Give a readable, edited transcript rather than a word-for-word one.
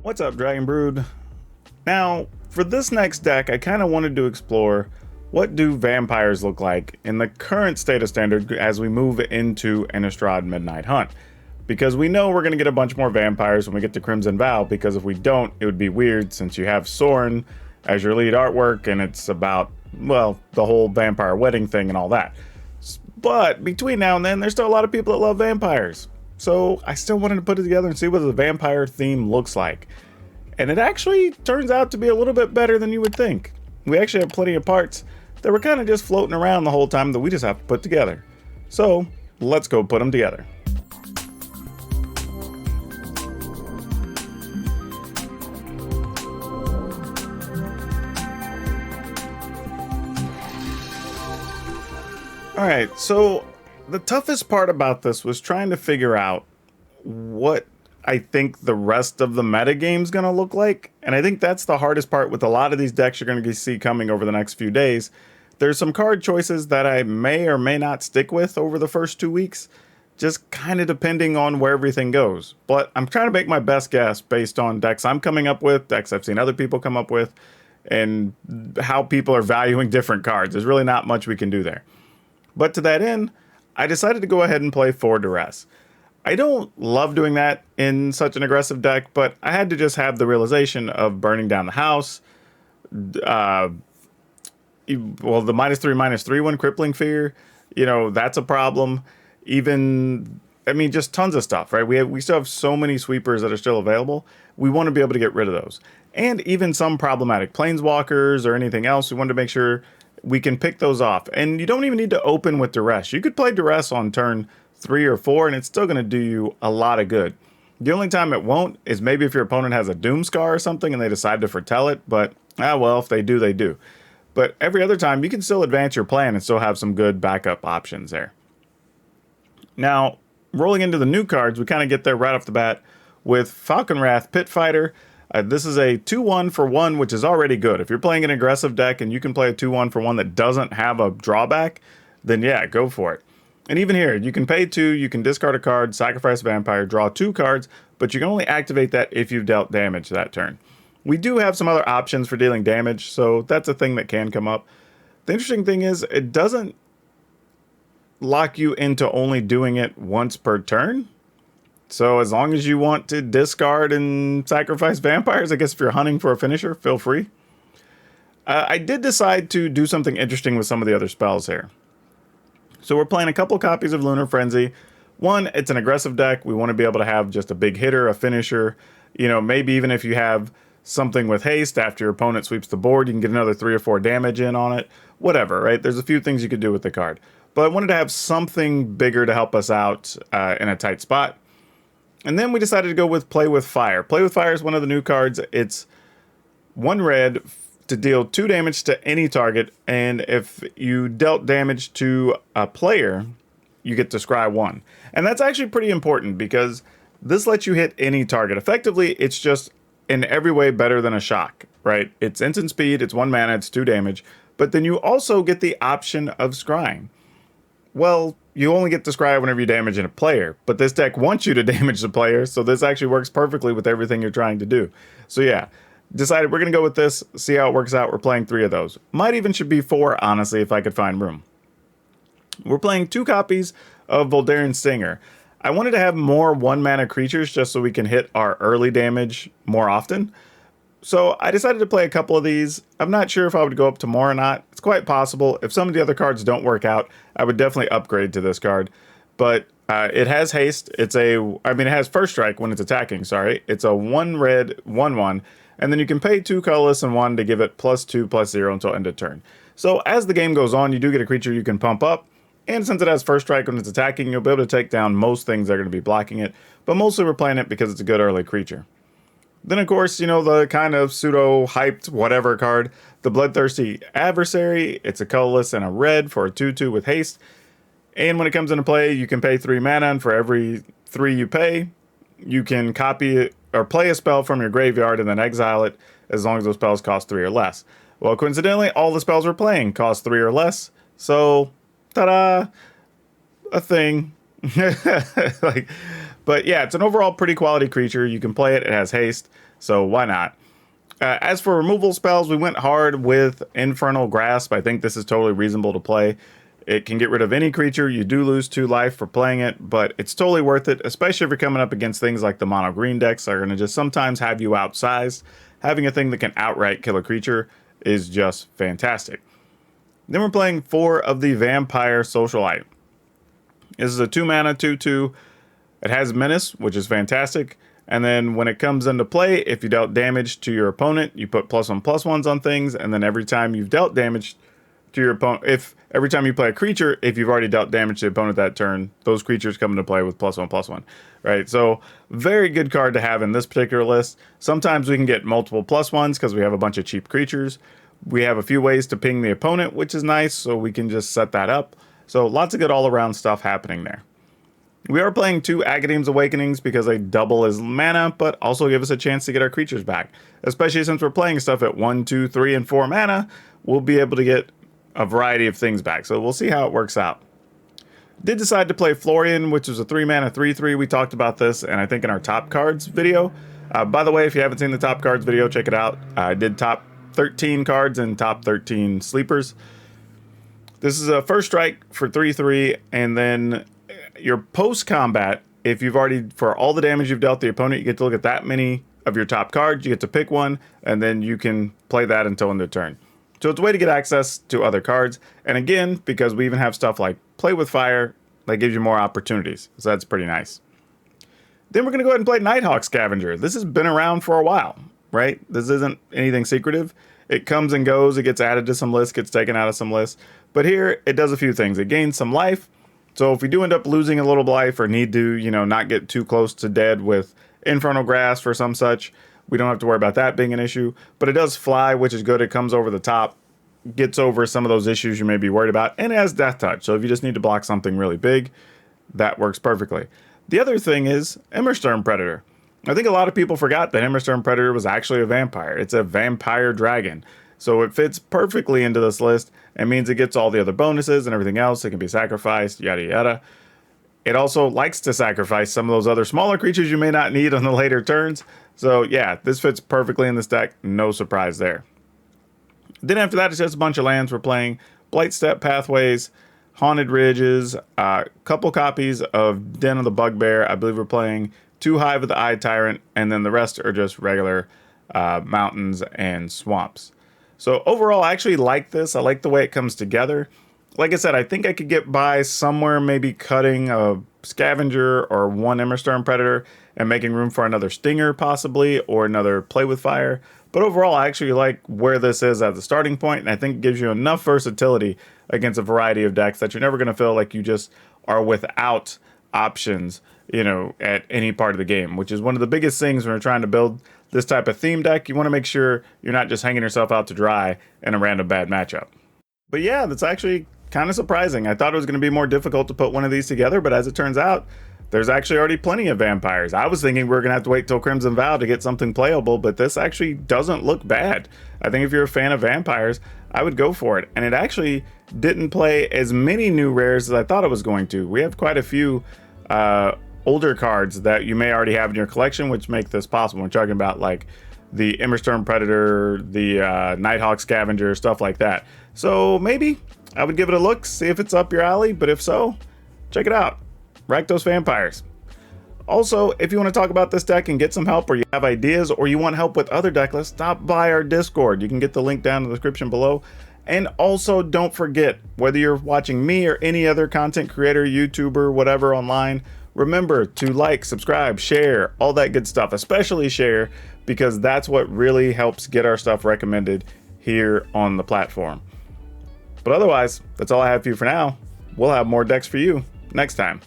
What's up, Dragon Brood? Now, for this next deck, I kind of wanted to explore what do vampires look like in the current state of Standard as we move into Innistrad Midnight Hunt. Because we know we're going to get a bunch more vampires when we get to Crimson Vow, because if we don't, it would be weird since you have Soren as your lead artwork and it's about, well, the whole vampire wedding thing and all that. But between now and then, there's still a lot of people that love vampires. So I still wanted to put it together and see what the vampire theme looks like. And it actually turns out to be a little bit better than you would think. We actually have plenty of parts that were kind of just floating around the whole time that we just have to put together. So let's go put them together. Alright, so the toughest part about this was trying to figure out what I think the rest of the metagame's going to look like. And I think that's the hardest part with a lot of these decks you're going to see coming over the next few days. There's some card choices that I may or may not stick with over the first 2 weeks, just kind of depending on where everything goes. But I'm trying to make my best guess based on decks I'm coming up with, decks I've seen other people come up with, and how people are valuing different cards. There's really not much we can do there. But to that end, I decided to go ahead and play 4 Duress. I don't love doing that in such an aggressive deck, but I had to just have the realization of burning down the house. Well, the -3/-3 one, Crippling Fear, you know, that's a problem. Even, I mean, just tons of stuff, right? We still have so many sweepers that are still available. We want to be able to get rid of those. And even some problematic planeswalkers or anything else, we wanted to make sure we can pick those off. And you don't even need to open with Duress. You could play Duress on turn 3 or 4 and it's still going to do you a lot of good. The only time it won't is maybe if your opponent has a Doomscar or something and they decide to foretell it, but well, if they do, they do. But every other time you can still advance your plan and still have some good backup options there. Now, rolling into the new cards, we kind of get there right off the bat with Falconwrath Pit Fighter. This is a 2/1 for 1, which is already good. If you're playing an aggressive deck and you can play a 2/1 for 1 that doesn't have a drawback, then yeah, go for it. And even here, you can pay 2, you can discard a card, sacrifice a vampire, draw 2 cards, but you can only activate that if you've dealt damage that turn. We do have some other options for dealing damage, so that's a thing that can come up. The interesting thing is, it doesn't lock you into only doing it once per turn. So as long as you want to discard and sacrifice vampires, I guess if you're hunting for a finisher, feel free. I did decide to do something interesting with some of the other spells here. So we're playing a couple copies of Lunar Frenzy. One, it's an aggressive deck. We want to be able to have just a big hitter, a finisher. You know, maybe even if you have something with haste after your opponent sweeps the board, you can get another 3 or 4 damage in on it. Whatever, right? There's a few things you could do with the card. But I wanted to have something bigger to help us out in a tight spot. And then we decided to go with Play with Fire. Play with Fire is one of the new cards. It's 1 red to deal 2 damage to any target, and if you dealt damage to a player, you get to scry 1. And that's actually pretty important because this lets you hit any target. Effectively, it's just in every way better than a shock, right? It's instant speed, it's 1 mana, it's 2 damage, but then you also get the option of scrying. Well, you only get to scry whenever you damage a player, but this deck wants you to damage the player, so this actually works perfectly with everything you're trying to do. So yeah, decided we're going to go with this, see how it works out. We're playing 3 of those. Might even should be 4, honestly, if I could find room. We're playing 2 copies of Voldaren Stinger. I wanted to have more 1-mana creatures just so we can hit our early damage more often. So I decided to play a couple of these. I'm not sure if I would go up to more or not. It's quite possible. If some of the other cards don't work out, I would definitely upgrade to this card. But it has haste. It has first strike when it's attacking, sorry. It's a 1 red, 1/1. And then you can pay 2 colorless and 1 to give it +2/+0 until end of turn. So as the game goes on, you do get a creature you can pump up. And since it has first strike when it's attacking, you'll be able to take down most things that are going to be blocking it. But mostly we're playing it because it's a good early creature. Then, of course, you know, the kind of pseudo-hyped whatever card, the Bloodthirsty Adversary. It's a colorless and a red for a 2/2 with haste. And when it comes into play, you can pay 3 mana, and for every 3 you pay, you can copy it or play a spell from your graveyard and then exile it as long as those spells cost 3 or less. Well, coincidentally, all the spells we're playing cost 3 or less. So, ta-da! A thing. But yeah, it's an overall pretty quality creature. You can play it. It has haste, so why not? As for removal spells, we went hard with Infernal Grasp. I think this is totally reasonable to play. It can get rid of any creature. You do lose 2 life for playing it, but it's totally worth it, especially if you're coming up against things like the mono green decks that are going to just sometimes have you outsized. Having a thing that can outright kill a creature is just fantastic. Then we're playing 4 of the Vampire Socialite. This is a 2-mana 2/2. It has Menace, which is fantastic. And then when it comes into play, if you dealt damage to your opponent, you put +1/+1s on things. And then every time you've dealt damage to your opponent, every time you play a creature, if you've already dealt damage to the opponent that turn, those creatures come into play with +1/+1. Right? So very good card to have in this particular list. Sometimes we can get multiple +1s because we have a bunch of cheap creatures. We have a few ways to ping the opponent, which is nice, so we can just set that up. So lots of good all-around stuff happening there. We are playing 2 Agadeem's Awakenings because they double as mana, but also give us a chance to get our creatures back. Especially since we're playing stuff at 1, 2, 3, and 4 mana, we'll be able to get a variety of things back. So we'll see how it works out. Did decide to play Florian, which is a 3-mana 3/3. We talked about this, and I think in our top cards video. By the way, if you haven't seen the top cards video, check it out. I did top 13 cards and top 13 sleepers. This is a first strike for 3/3, and then your post-combat, if you've already, for all the damage you've dealt the opponent, you get to look at that many of your top cards. You get to pick one, and then you can play that until end of turn. So it's a way to get access to other cards. And again, because we even have stuff like Play with Fire, that gives you more opportunities. So that's pretty nice. Then we're going to go ahead and play Nighthawk Scavenger. This has been around for a while, right? This isn't anything secretive. It comes and goes. It gets added to some lists, gets taken out of some lists. But here, it does a few things. It gains some life. So if we do end up losing a little life or need to, not get too close to dead with Infernal Grasp or some such, we don't have to worry about that being an issue. But it does fly, which is good. It comes over the top, gets over some of those issues you may be worried about, and it has Death Touch. So if you just need to block something really big, that works perfectly. The other thing is Innistrad Predator. I think a lot of people forgot that Innistrad Predator was actually a vampire. It's a vampire dragon. So it fits perfectly into this list and means it gets all the other bonuses and everything else. It can be sacrificed, yada yada. It also likes to sacrifice some of those other smaller creatures you may not need on the later turns. So yeah, this fits perfectly in this deck. No surprise there. Then after that, it's just a bunch of lands. We're playing Blightstep Pathways, Haunted Ridges, a couple copies of Den of the Bugbear. I believe we're playing 2 Hive of the Eye Tyrant, and then the rest are just regular mountains and swamps. So overall, I actually like this. I like the way it comes together. Like I said, I think I could get by somewhere maybe cutting a Scavenger or 1 Innistrad Predator and making room for another Stinger possibly, or another Play with Fire. But overall, I actually like where this is at the starting point, and I think it gives you enough versatility against a variety of decks that you're never going to feel like you just are without options, at any part of the game, which is one of the biggest things when we're trying to build this type of theme deck. You want to make sure you're not just hanging yourself out to dry in a random bad matchup. But yeah, that's actually kind of surprising. I thought it was going to be more difficult to put one of these together, but as it turns out, there's actually already plenty of vampires. I was thinking we were going to have to wait till Crimson Vow to get something playable, but this actually doesn't look bad. I think if you're a fan of vampires, I would go for it. And it actually didn't play as many new rares as I thought it was going to. We have quite a few older cards that you may already have in your collection, which make this possible. We're talking about like the Innistrad Predator, the Nighthawk Scavenger, stuff like that. So maybe I would give it a look, see if it's up your alley, but if so, check it out. RAKDOS Vampires. Also, if you want to talk about this deck and get some help, or you have ideas, or you want help with other deck lists, stop by our Discord. You can get the link down in the description below. And also, don't forget, whether you're watching me or any other content creator, YouTuber, whatever online, remember to like, subscribe, share, all that good stuff, especially share, because that's what really helps get our stuff recommended here on the platform. But otherwise, that's all I have for you for now. We'll have more decks for you next time.